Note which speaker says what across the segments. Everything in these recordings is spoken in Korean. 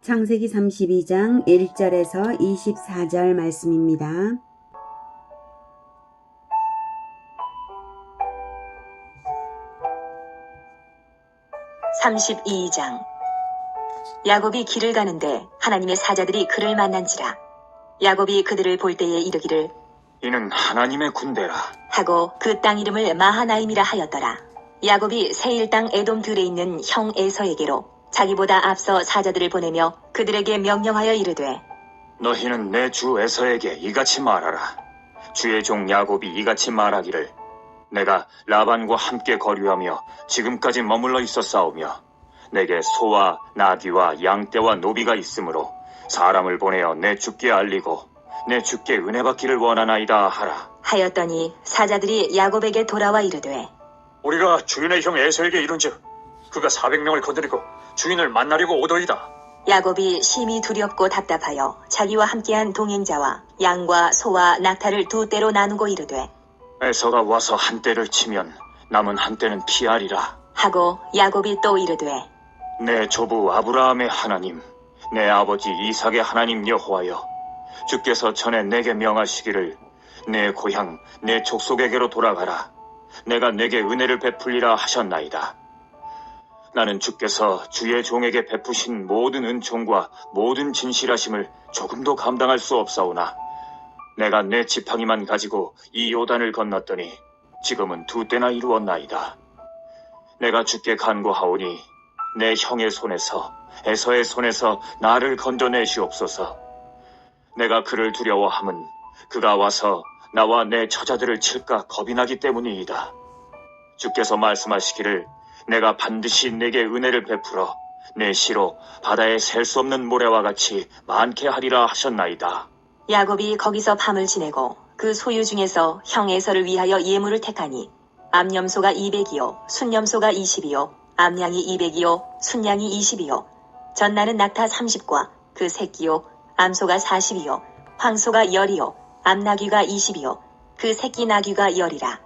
Speaker 1: 창세기 32장 1절에서 24절 말씀입니다.
Speaker 2: 32장. 야곱이 길을 가는데 하나님의 사자들이 그를 만난지라. 야곱이 그들을 볼 때에 이르기를
Speaker 3: 이는 하나님의 군대라.
Speaker 2: 하고 그 땅 이름을 마하나임이라 하였더라. 야곱이 세일 땅 에돔 들에 있는 형 에서에게로 자기보다 앞서 사자들을 보내며 그들에게 명령하여 이르되
Speaker 3: 너희는 내 주 에서에게 이같이 말하라. 주의 종 야곱이 이같이 말하기를 내가 라반과 함께 거류하며 지금까지 머물러 있었사오며 내게 소와 나귀와 양떼와 노비가 있으므로 사람을 보내어 내 주께 알리고 내 주께 은혜 받기를 원하나이다 하라.
Speaker 2: 하였더니 사자들이 야곱에게 돌아와 이르되
Speaker 3: 우리가 주인의 형 에서에게 이른즉 그가 400명을 거느리고 주인을 만나려고 오더이다.
Speaker 2: 야곱이 심히 두렵고 답답하여 자기와 함께한 동행자와 양과 소와 낙타를 두 떼로 나누고 이르되
Speaker 3: 에서가 와서 한 떼를 치면 남은 한 떼는 피하리라
Speaker 2: 하고 야곱이 또 이르되
Speaker 3: 내 조부 아브라함의 하나님, 내 아버지 이삭의 하나님 여호와여, 주께서 전에 내게 명하시기를 내 고향, 내 족속에게로 돌아가라. 내가 내게 은혜를 베풀리라 하셨나이다. 나는 주께서 주의 종에게 베푸신 모든 은총과 모든 진실하심을 조금도 감당할 수 없사오나 내가 내 지팡이만 가지고 이 요단을 건넜더니 지금은 두 때나 이루었나이다. 내가 주께 간구하오니 내 형의 손에서 에서의 손에서 나를 건져내시옵소서. 내가 그를 두려워함은 그가 와서 나와 내 처자들을 칠까 겁이 나기 때문이이다. 주께서 말씀하시기를 내가 반드시 내게 은혜를 베풀어 내 시로 바다에 셀 수 없는 모래와 같이 많게 하리라 하셨나이다.
Speaker 2: 야곱이 거기서 밤을 지내고 그 소유 중에서 형 에서를 위하여 예물을 택하니 암염소가 200이요 순염소가 20이요 암양이 200이요 순양이 20이요 전나는 낙타 30과 그 새끼요 암소가 40이요 황소가 10이요 암나귀가 20이요 그 새끼 나귀가 10이라.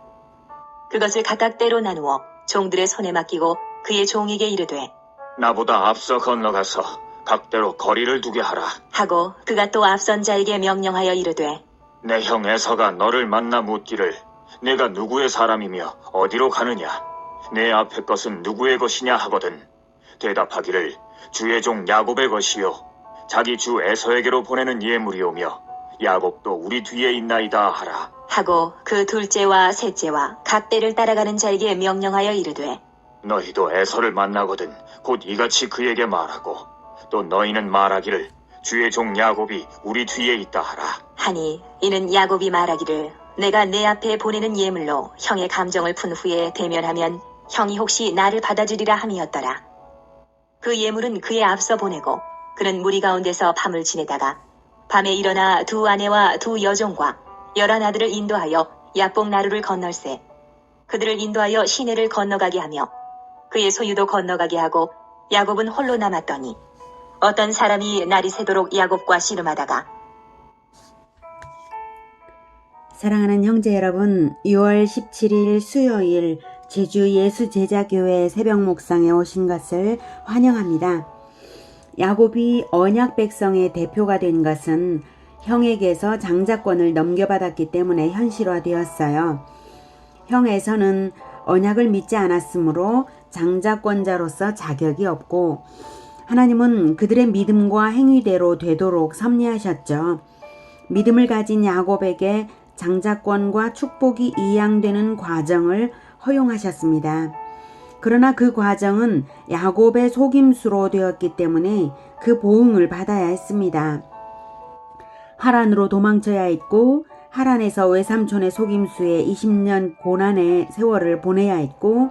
Speaker 2: 그것을 각각 떼로 나누어 종들의 손에 맡기고 그의 종에게 이르되
Speaker 3: 나보다 앞서 건너가서 각대로 거리를 두게 하라.
Speaker 2: 하고 그가 또 앞선 자에게 명령하여 이르되
Speaker 3: 내 형 에서가 너를 만나 묻기를 내가 누구의 사람이며 어디로 가느냐 내 앞의 것은 누구의 것이냐 하거든 대답하기를 주의 종 야곱의 것이요 자기 주 에서에게로 보내는 예물이오며 야곱도 우리 뒤에 있나이다 하라.
Speaker 2: 하고 그 둘째와 셋째와 각 떼를 따라가는 자에게 명령하여 이르되
Speaker 3: 너희도 에서를 만나거든 곧 이같이 그에게 말하고 또 너희는 말하기를 주의 종 야곱이 우리 뒤에 있다 하라.
Speaker 2: 하니 이는 야곱이 말하기를 내가 내 앞에 보내는 예물로 형의 감정을 푼 후에 대면하면 형이 혹시 나를 받아주리라 함이었더라. 그 예물은 그의 앞서 보내고 그는 무리 가운데서 밤을 지내다가 밤에 일어나 두 아내와 두 여종과 11아들을 인도하여 야복 나루를 건널세 그들을 인도하여 시내를 건너가게 하며 그의 소유도 건너가게 하고 야곱은 홀로 남았더니 어떤 사람이 날이 새도록 야곱과 씨름하다가
Speaker 1: 사랑하는 형제 여러분, 6월 17일 수요일 제주 예수제자교회 새벽 묵상에 오신 것을 환영합니다. 야곱이 언약 백성의 대표가 된 것은 형에게서 장자권을 넘겨받았기 때문에 현실화되었어요. 형 에서는 언약을 믿지 않았으므로 장자권자로서 자격이 없고 하나님은 그들의 믿음과 행위대로 되도록 섭리하셨죠. 믿음을 가진 야곱에게 장자권과 축복이 이양되는 과정을 허용하셨습니다. 그러나 그 과정은 야곱의 속임수로 되었기 때문에 그 보응을 받아야 했습니다. 하란으로 도망쳐야 했고 하란에서 외삼촌의 속임수에 20년 고난의 세월을 보내야 했고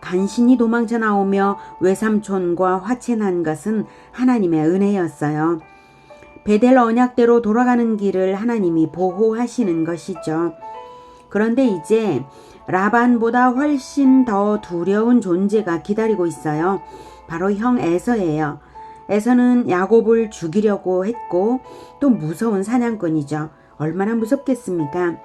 Speaker 1: 간신히 도망쳐 나오며 외삼촌과 화친한 것은 하나님의 은혜였어요. 베델 언약대로 돌아가는 길을 하나님이 보호하시는 것이죠. 그런데 이제 라반보다 훨씬 더 두려운 존재가 기다리고 있어요. 바로 형 에서예요. 에서는 야곱을 죽이려고 했고 또 무서운 사냥꾼이죠. 얼마나 무섭겠습니까?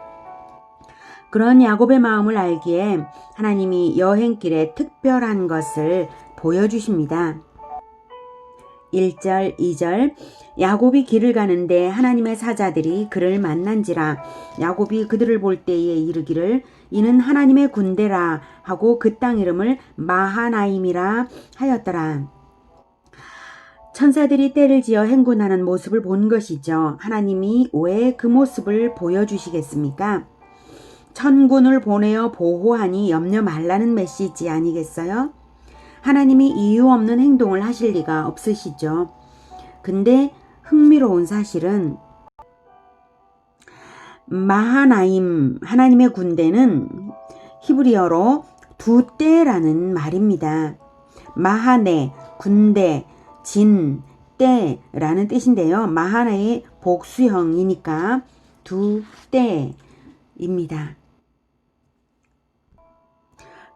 Speaker 1: 그런 야곱의 마음을 알기에 하나님이 여행길에 특별한 것을 보여주십니다. 1절, 2절 야곱이 길을 가는데 하나님의 사자들이 그를 만난지라. 야곱이 그들을 볼 때에 이르기를 이는 하나님의 군대라 하고 그 땅 이름을 마하나임이라 하였더라. 천사들이 떼를 지어 행군하는 모습을 본 것이죠. 하나님이 왜 그 모습을 보여주시겠습니까? 천군을 보내어 보호하니 염려 말라는 메시지 아니겠어요? 하나님이 이유 없는 행동을 하실 리가 없으시죠. 근데 흥미로운 사실은 마하나임 하나님의 군대는 히브리어로 두 떼라는 말입니다. 마하네 군대 진 떼라는 뜻인데요. 마하나의 복수형이니까 두 떼입니다.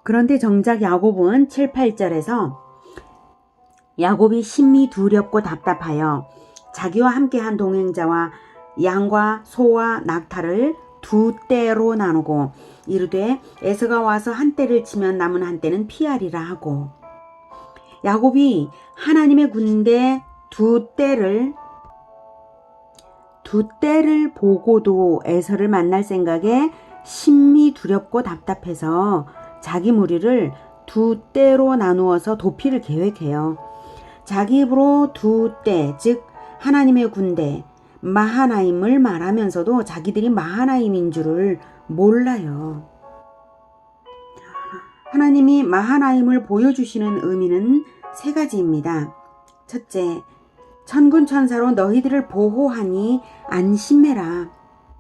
Speaker 1: 그런데 정작 야곱은 7, 8절에서 야곱이 심히 두렵고 답답하여 자기와 함께한 동행자와 양과 소와 낙타를 두 떼로 나누고 이르되 에서가 와서 한 떼를 치면 남은 한 떼는 피하리라 하고, 야곱이 하나님의 군대 두 떼를 보고도 에서를 만날 생각에 심히 두렵고 답답해서 자기 무리를 두 떼로 나누어서 도피를 계획해요. 자기 입으로 두 떼, 즉 하나님의 군대 마하나임을 말하면서도 자기들이 마하나임인 줄을 몰라요. 하나님이 마하나임을 보여주시는 의미는 세 가지입니다. 첫째, 천군 천사로 너희들을 보호하니 안심해라.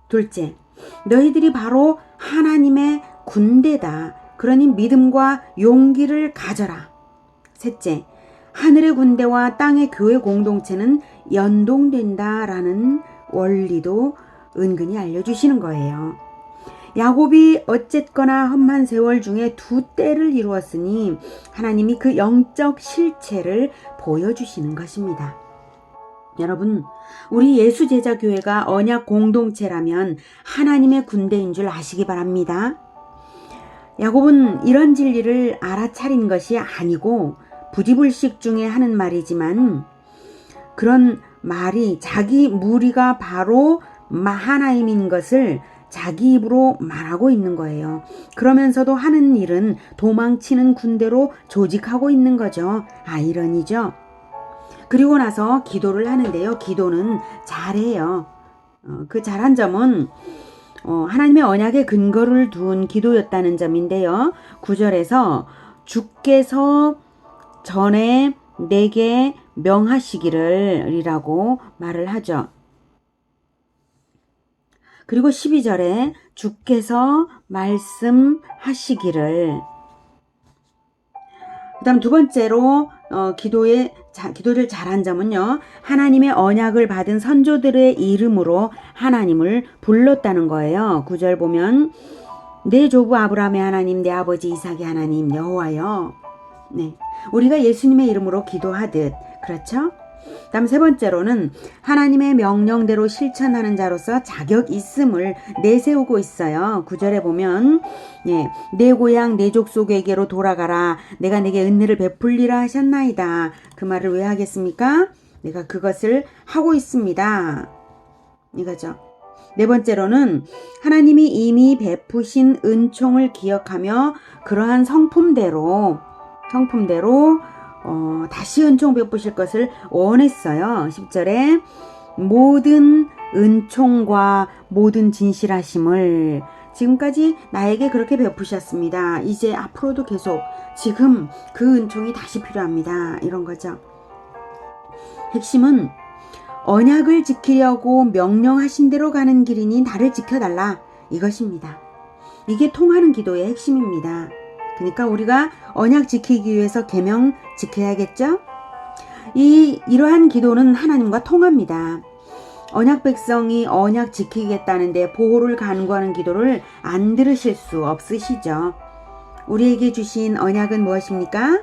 Speaker 1: 둘째, 너희들이 바로 하나님의 군대다. 그러니 믿음과 용기를 가져라. 셋째, 하늘의 군대와 땅의 교회 공동체는 연동된다라는 원리도 은근히 알려주시는 거예요. 야곱이 어쨌거나 험한 세월 중에 두 때를 이루었으니 하나님이 그 영적 실체를 보여주시는 것입니다. 여러분, 우리 예수제자교회가 언약 공동체라면 하나님의 군대인 줄 아시기 바랍니다. 야곱은 이런 진리를 알아차린 것이 아니고 부지불식 중에 하는 말이지만 그런 말이 자기 무리가 바로 마하나임인 것을 자기 입으로 말하고 있는 거예요. 그러면서도 하는 일은 도망치는 군대로 조직하고 있는 거죠. 아이러니죠. 그리고 나서 기도를 하는데요. 기도는 잘해요. 그 잘한 점은 하나님의 언약에 근거를 둔 기도였다는 점인데요. 9절에서 주께서 전에 내게 명하시기를 이라고 말을 하죠. 그리고 12절에 주께서 말씀하시기를. 그 다음 두 번째로 기도를 잘한 점은요. 하나님의 언약을 받은 선조들의 이름으로 하나님을 불렀다는 거예요. 9절 보면 내 조부 아브라함의 하나님, 내 아버지 이삭의 하나님 여호와여. 네, 우리가 예수님의 이름으로 기도하듯, 그렇죠? 다음 세 번째로는 하나님의 명령대로 실천하는 자로서 자격 있음을 내세우고 있어요. 9절에 보면 내 고향 내 족속에게로 돌아가라. 내가 내게 은혜를 베풀리라 하셨나이다. 그 말을 왜 하겠습니까? 내가 그것을 하고 있습니다. 이거죠. 네 번째로는 하나님이 이미 베푸신 은총을 기억하며 그러한 성품대로 다시 은총 베푸실 것을 원했어요. 10절에 모든 은총과 모든 진실하심을 지금까지 나에게 그렇게 베푸셨습니다. 이제 앞으로도 계속 지금 그 은총이 다시 필요합니다. 이런 거죠. 핵심은 언약을 지키려고 명령하신 대로 가는 길이니 나를 지켜달라. 이것입니다. 이게 통하는 기도의 핵심입니다. 그러니까 우리가 언약 지키기 위해서 계명 지켜야겠죠? 이러한 기도는 하나님과 통합니다. 언약 백성이 언약 지키겠다는데 보호를 간구하는 기도를 안 들으실 수 없으시죠? 우리에게 주신 언약은 무엇입니까?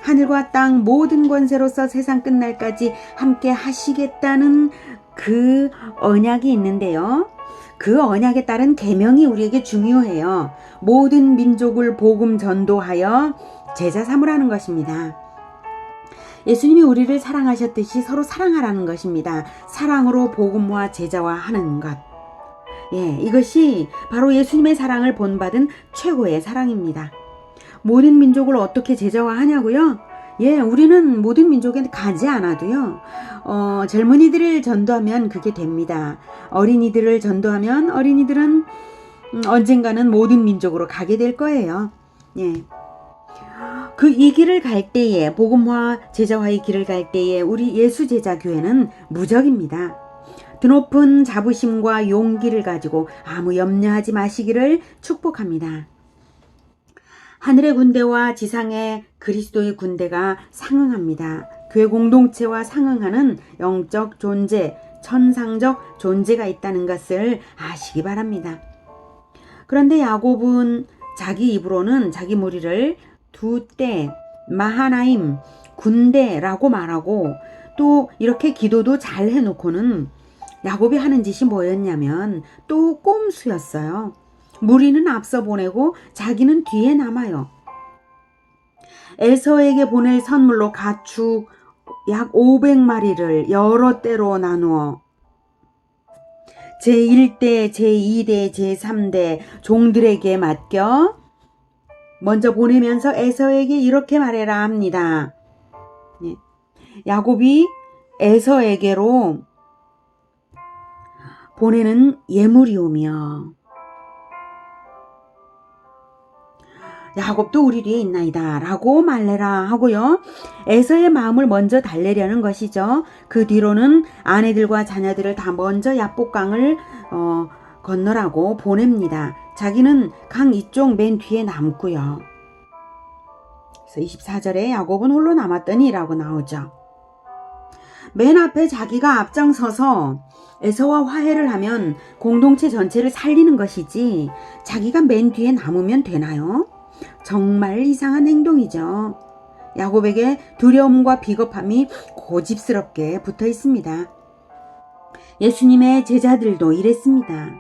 Speaker 1: 하늘과 땅 모든 권세로서 세상 끝날까지 함께 하시겠다는 그 언약이 있는데요. 그 언약에 따른 계명이 우리에게 중요해요. 모든 민족을 복음 전도하여 제자 삼으라는 것입니다. 예수님이 우리를 사랑하셨듯이 서로 사랑하라는 것입니다. 사랑으로 복음화 제자화하는 것. 예, 이것이 바로 예수님의 사랑을 본받은 최고의 사랑입니다. 모든 민족을 어떻게 제자화하냐고요? 예, 우리는 모든 민족에 가지 않아도요. 젊은이들을 전도하면 그게 됩니다. 어린이들을 전도하면 어린이들은 언젠가는 모든 민족으로 가게 될 거예요. 예. 이 길을 갈 때에, 복음화 제자화의 길을 갈 때에 우리 예수제자교회는 무적입니다. 드높은 자부심과 용기를 가지고 아무 염려하지 마시기를 축복합니다. 하늘의 군대와 지상의 그리스도의 군대가 상응합니다. 교회 공동체와 상응하는 영적 존재, 천상적 존재가 있다는 것을 아시기 바랍니다. 그런데 야곱은 자기 입으로는 자기 무리를 두 때, 마하나임, 군대라고 말하고 또 이렇게 기도도 잘 해놓고는 야곱이 하는 짓이 뭐였냐면 또 꼼수였어요. 무리는 앞서 보내고 자기는 뒤에 남아요. 에서에게 보낼 선물로 가축 약 500마리를 여러 때로 나누어 제1대, 제2대, 제3대 종들에게 맡겨 먼저 보내면서 에서에게 이렇게 말해라 합니다. 야곱이 에서에게로 보내는 예물이오며 야곱도 우리 뒤에 있나이다 라고 말해라 하고요. 에서의 마음을 먼저 달래려는 것이죠. 그 뒤로는 아내들과 자녀들을 다 먼저 야복강을 건너라고 보냅니다. 자기는 강 이쪽 맨 뒤에 남고요. 그래서 24절에 야곱은 홀로 남았더니 라고 나오죠. 맨 앞에 자기가 앞장서서 에서와 화해를 하면 공동체 전체를 살리는 것이지 자기가 맨 뒤에 남으면 되나요? 정말 이상한 행동이죠. 야곱에게 두려움과 비겁함이 고집스럽게 붙어 있습니다. 예수님의 제자들도 이랬습니다.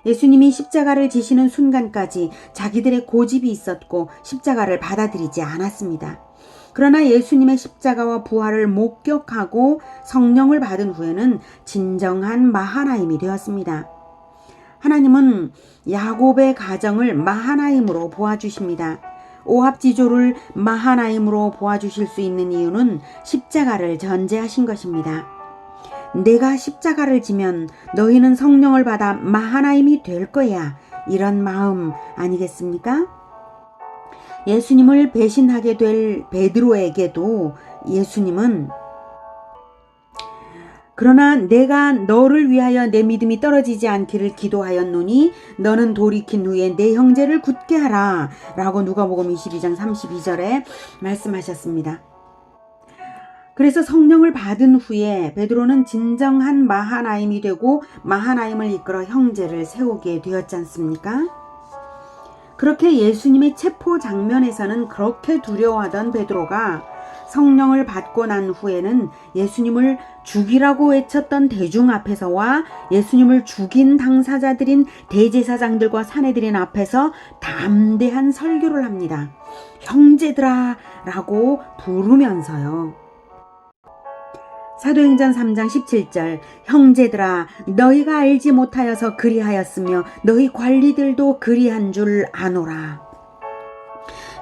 Speaker 1: 예수님이 십자가를 지시는 순간까지 자기들의 고집이 있었고 십자가를 받아들이지 않았습니다. 그러나 예수님의 십자가와 부활을 목격하고 성령을 받은 후에는 진정한 마하나임이 되었습니다. 하나님은 야곱의 가정을 마하나임으로 보아주십니다. 오합지조를 마하나임으로 보아주실 수 있는 이유는 십자가를 전제하신 것입니다. 내가 십자가를 지면 너희는 성령을 받아 마하나임이 될 거야. 이런 마음 아니겠습니까? 예수님을 배신하게 될 베드로에게도 예수님은 그러나 내가 너를 위하여 내 믿음이 떨어지지 않기를 기도하였노니 너는 돌이킨 후에 내 형제를 굳게 하라 라고 누가복음 22장 32절에 말씀하셨습니다. 그래서 성령을 받은 후에 베드로는 진정한 마하나임이 되고 마하나임을 이끌어 형제를 세우게 되었지 않습니까? 그렇게 예수님의 체포 장면에서는 그렇게 두려워하던 베드로가 성령을 받고 난 후에는 예수님을 죽이라고 외쳤던 대중 앞에서와 예수님을 죽인 당사자들인 대제사장들과 사내들인 앞에서 담대한 설교를 합니다. 형제들아 라고 부르면서요. 사도행전 3장 17절 형제들아 너희가 알지 못하여서 그리하였으며 너희 관리들도 그리한 줄 아노라.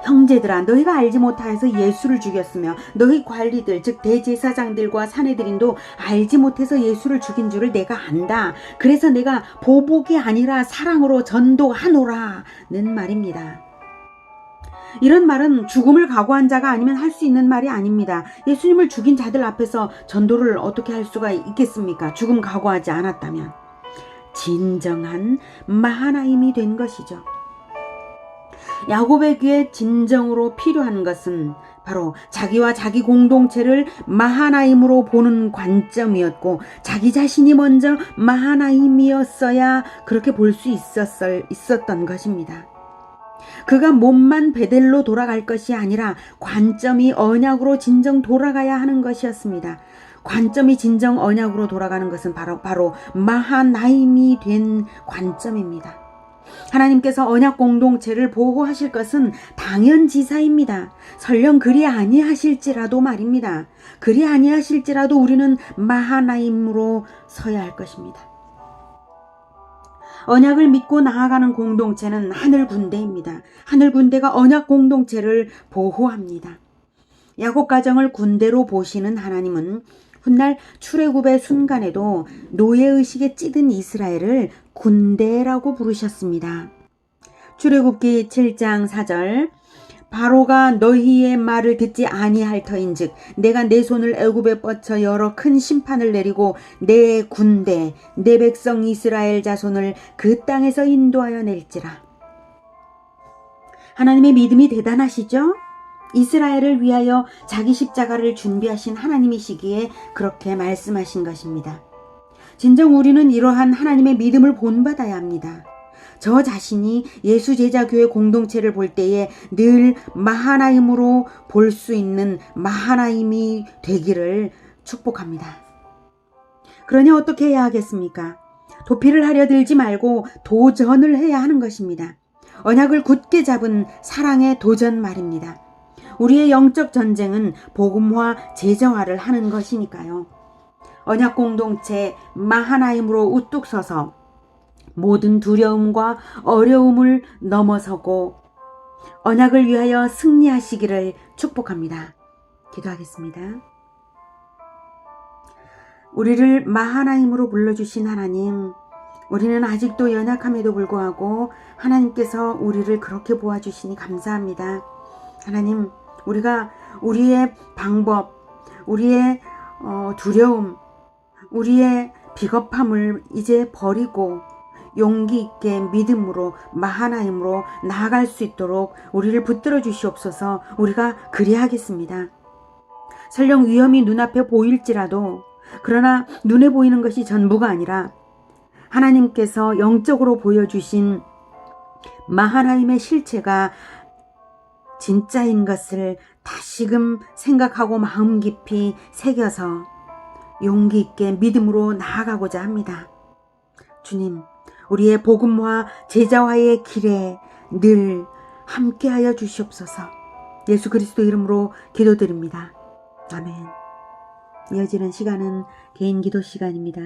Speaker 1: 형제들아 너희가 알지 못하여서 예수를 죽였으며 너희 관리들 즉 대제사장들과 사내들인도 알지 못해서 예수를 죽인 줄을 내가 안다. 그래서 내가 보복이 아니라 사랑으로 전도하노라는 말입니다. 이런 말은 죽음을 각오한 자가 아니면 할 수 있는 말이 아닙니다. 예수님을 죽인 자들 앞에서 전도를 어떻게 할 수가 있겠습니까? 죽음 각오하지 않았다면. 진정한 마하나임이 된 것이죠. 야곱에게 진정으로 필요한 것은 바로 자기와 자기 공동체를 마하나임으로 보는 관점이었고 자기 자신이 먼저 마하나임이었어야 그렇게 볼 수 있었던 것입니다. 그가 몸만 베델로 돌아갈 것이 아니라 관점이 언약으로 진정 돌아가야 하는 것이었습니다. 관점이 진정 언약으로 돌아가는 것은 바로 마하나임이 된 관점입니다. 하나님께서 언약 공동체를 보호하실 것은 당연지사입니다. 설령 그리 아니하실지라도 말입니다. 그리 아니하실지라도 우리는 마하나임으로 서야 할 것입니다. 언약을 믿고 나아가는 공동체는 하늘 군대입니다. 하늘 군대가 언약 공동체를 보호합니다. 야곱 가정을 군대로 보시는 하나님은 훗날 출애굽의 순간에도 노예의식에 찌든 이스라엘을 군대라고 부르셨습니다. 출애굽기 7장 4절 바로가 너희의 말을 듣지 아니할 터인즉 내가 내 손을 애굽에 뻗쳐 여러 큰 심판을 내리고 내 군대 내 백성 이스라엘 자손을 그 땅에서 인도하여 낼지라. 하나님의 믿음이 대단하시죠? 이스라엘을 위하여 자기 십자가를 준비하신 하나님이시기에 그렇게 말씀하신 것입니다. 진정 우리는 이러한 하나님의 믿음을 본받아야 합니다. 저 자신이 예수 제자교회 공동체를 볼 때에 늘 마하나임으로 볼 수 있는 마하나임이 되기를 축복합니다. 그러니 어떻게 해야 하겠습니까? 도피를 하려 들지 말고 도전을 해야 하는 것입니다. 언약을 굳게 잡은 사랑의 도전 말입니다. 우리의 영적 전쟁은 복음화, 제자화를 하는 것이니까요. 언약 공동체 마하나임으로 우뚝 서서 모든 두려움과 어려움을 넘어서고 언약을 위하여 승리하시기를 축복합니다. 기도하겠습니다. 우리를 마하나임으로 불러주신 하나님, 우리는 아직도 연약함에도 불구하고 하나님께서 우리를 그렇게 보아주시니 감사합니다. 하나님, 우리가 우리의 방법, 우리의 두려움, 우리의 비겁함을 이제 버리고 용기 있게 믿음으로 마하나임으로 나아갈 수 있도록 우리를 붙들어 주시옵소서. 우리가 그리하겠습니다. 설령 위험이 눈앞에 보일지라도 그러나 눈에 보이는 것이 전부가 아니라 하나님께서 영적으로 보여주신 마하나임의 실체가 진짜인 것을 다시금 생각하고 마음 깊이 새겨서 용기 있게 믿음으로 나아가고자 합니다. 주님, 우리의 복음화, 제자화의 길에 늘 함께하여 주시옵소서. 예수 그리스도 이름으로 기도드립니다. 아멘. 이어지는 시간은 개인 기도 시간입니다.